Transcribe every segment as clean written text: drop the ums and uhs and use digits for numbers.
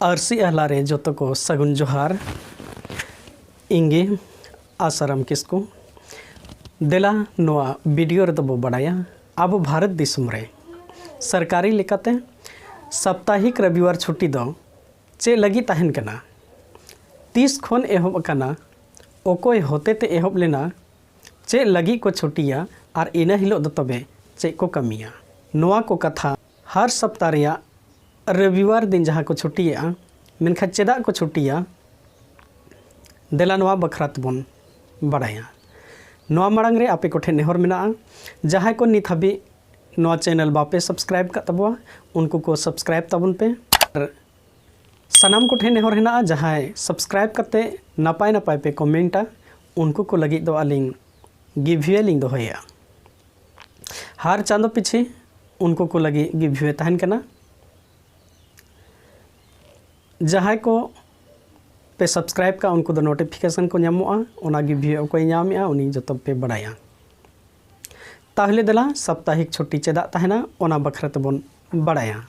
RC अहलारे जोतो को सगुन जोहार इंगे आसाराम किसको देला नोआ वीडियो रे बो बड़ाया अब भारत दिसम रे सरकारी लेकाते साप्ताहिक रविवार छुट्टी दो चे लगी तहन कना 30 खन एहब कना ओकोय होते ते एहब लेना चे लगी को छुट्टिया और इना हिलो दो तबे चे को कमिया नोआ को कथा हर सप्ताह रिया रविवार दिन जहाँ को छुट्टिया मेनखा चेदा को छुट्टिया देला नोआ बखरात बन बड़ाया नोआ मांग रे आपे कोठे नेहर मेना जहाँ को नित हबी नोआ चैनल बापे सब्सक्राइब का तबवा उनको को सब्सक्राइब तबन पे सनाम कोठे नेहर हेना जहाँ सब्सक्राइब करते नपाय नपाय पे कमेंटा उनको को लगी दो अलिंग गिववे लिंग दोहया हर चांदो पीछे उनको को लगी गिववे तहन कना जहाँ को पे सब्सक्राइब का उनको दो नोटिफिकेशन को नामोआ ओना गिववे को नामेआ उनी जतो पे बड़ाया ताहले देला साप्ताहिक छुट्टी चेदा तहना ओना बखरत बन बड़ाया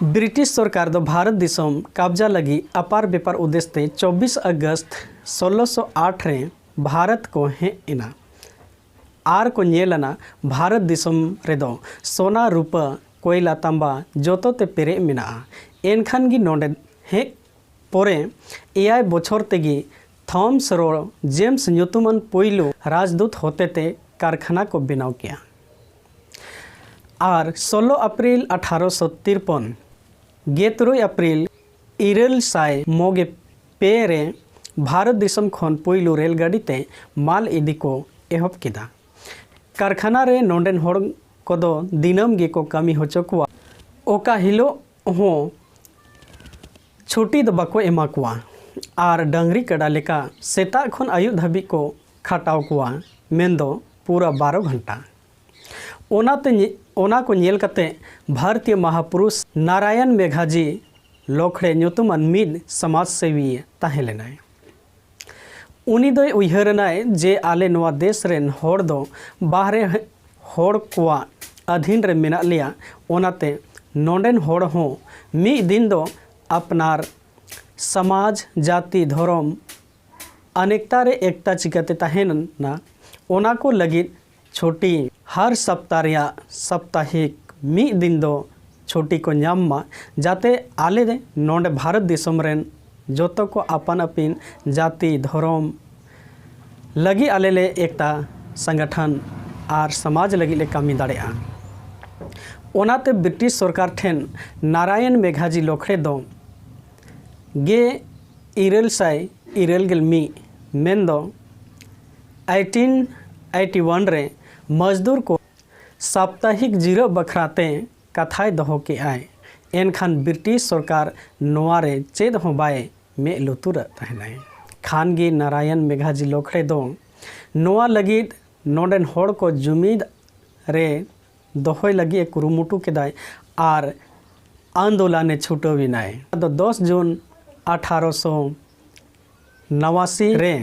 ब्रिटिश सरकार दो भारत दिसम कब्जा लगी अपार बेपार उद्देश्य ते 24 अगस्त 1608 रे भारत को हे इना आर को नेलना भारत दिसम रेदो सोना रूपा कोयला तांबा जोतो ते पेरे मेना एनखान गी नोंडे हे पोरे एआई बछर तेगी थॉमस रो जेम्स न्यूटन पोइलो राजदूत होते ते कारखाना को बनाव किया और 16 अप्रैल 1853 गेतुरुई अप्रैल इरेल साय मोगे पेरे भारत दिसम खन पोइलो रेलगाड़ी ते माल इदी को एहब किदा कारखाना रे नोंडेन होड़ कोदो दिनम गे को कमी होचो कुआ ओका हिलो हो छुट्टी दो बाको एमा कुआ और डंगरी कड़ा लेका सेता खन आयु धाबी को खाटाव कुआ मेंदो पूरा 12 घंटा ओना को नेल कते भारतीय महापुरुष नारायण मेघाजी लोखड़े ᱧᱩᱛᱩᱢᱟᱱ मिद समाज सेवी ताहे लेनाय उनी दोय उयहरनाय जे आले नोआ देश रेन होड़ दो बाहरे होड़ कुआ अधीन रे मेना लिया ओनाते नोंडेन होड़ हो मी दिन दो अपनार समाज जाति धर्म अनेकता रे एकता चिकाते तहन ना ओना को लगी छोटी हर सप्ताह रिया साप्ताहिक मी दिन दो छोटी को नामा जाते आले दे नोंडे भारत दिसम रेन जोतो को अपन अपिन जाति धर्म लगी आले ले एकता संगठन और समाज लगी ले कमी दाड़ेआ ओनाते ब्रिटिश सरकार ठेन नारायण मेघाजी लोखड़े दो गे इरेल साय इरेल गेल मी मेंदो 1881 रे मजदूर को साप्ताहिक जीरो बखराते कथाय दहो के आए एनखान ब्रिटिश सरकार नोआरे चेद हो बाय में लुतुर तहनाय खानगी नारायण मेघाजी लोखड़े दो नोआ लगी नोडेन होड़ को जुमीद रे दोहय लगी कुरुमुटु केदाय और आंदोलन छुटविनाय 10 जून 1889 रे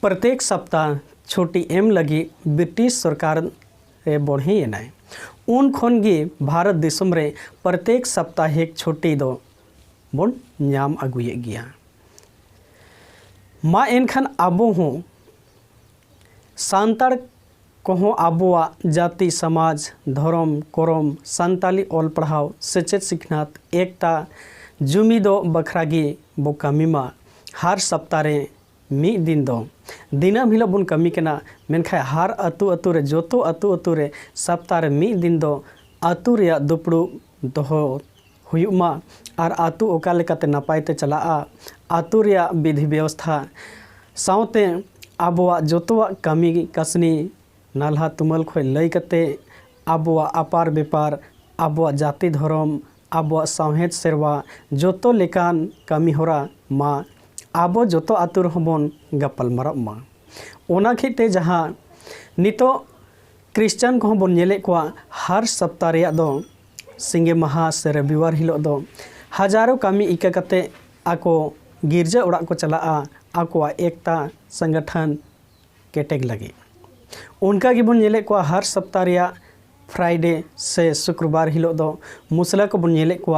प्रत्येक सप्ताह छुट्टी एम लगी ब्रिटिश सरकार रे बढ़ी एनाय उन खन गे भारत दिसम रे प्रत्येक साप्ताहिक छुट्टी दो बन नाम अगुए गया मा एनखान आबो हो सांताड़ कोहो आबोआ जाति समाज धर्म करम सांताली ऑल पढ़ाव सेचेत सिखनात एकता जुमीदो बखरागी बो कमीमा हर सप्ताह रे मी दिन दो दिनम हिलो बुन कमी केना मेनखा हर अतु अतु रे जोतो अतु अतु रे सप्ताह रे मी दिन दो अतु रे दुपड़ू दोहो हुयुमा और अतु ओका लेकाते नपायते चलाआ अतु रे विधि व्यवस्था साउते आबोआ जोतोआ कमी कसनी नाल्हा तुमल खोय लई कते आबोआ अपार बेपार आबोआ जाति धर्म आबोआ साहेद सेरवा जोतो लेकान कमी होरा मा आबो जोतो आतुर हबन गपल मरब मा ओना खेते जहाँ नितो क्रिश्चियन को बन नेले को हर सप्ताह रे दो सिंगे महा से रविवार हिलो दो हजारों कमी इका कते आको गिरजा उड़ा को चला आको एकता संगठन केटेग लगे उनका गी बन नेले को हर सप्ताह रे फ्राइडे से शुक्रवार हिलो दो मुसला को बन नेले को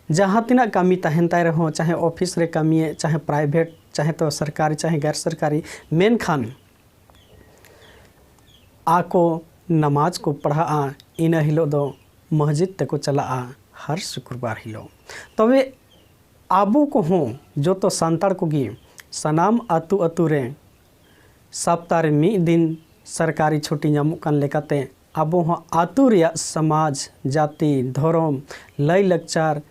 जहाँ तिना कमी तहन ताय रहो, चाहे ऑफिस रे कमी, चाहे प्राइवेट, चाहे तो सरकारी, चाहे गैर सरकारी, मेनखान आको नमाज को पढ़ा इन हिलो दो मस्जिद तक चला हर शुक्रवार हिलो। तबे आबू को हों जो तो सांताड़ को गी सनाम अतु अतु रे सप्ताह मीद दिन सरकारी छुट्टी नामुकान लेकाते आबो हों आतु रे समाज जाति धर्म लय लक्चार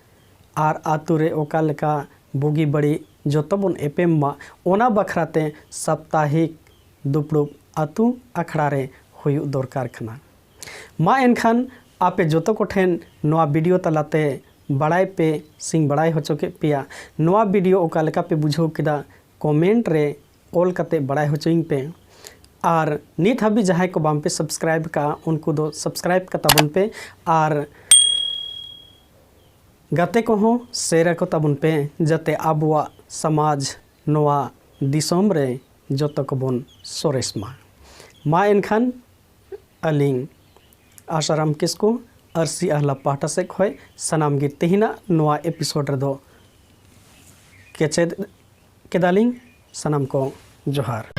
आर आतु रे ओका लेका बुगी बड़ी जो तबन एपेम मा ओना बखराते साप्ताहिक दुपड़ुब आतु अखड़ा रे हुयु दरकार खाना मा एनखान आपे जोतो को ठेन नोआ वीडियो तलाते बड़ाई पे सिंग बड़ाई होचो के पिया नोआ वीडियो ओका लेका पे बुझो किदा कमेंट रे ऑल कते बड़ाई होचोइंग पे आर नित हबी जहां को बाम पे सब्सक्राइब का उनको दो सब्सक्राइब का तबन पे आर गाते को हो शेयर को तबन पे जते आबुआ समाज नोआ दिसोम रे जोतो को बन सोरेस मा एनखान अलिंग आशाराम किसको अरसी अहला पाटा से खोय सनाम गी तेहिना नोआ एपिसोड रे दो केचे केदालिंग सनाम को जोहार।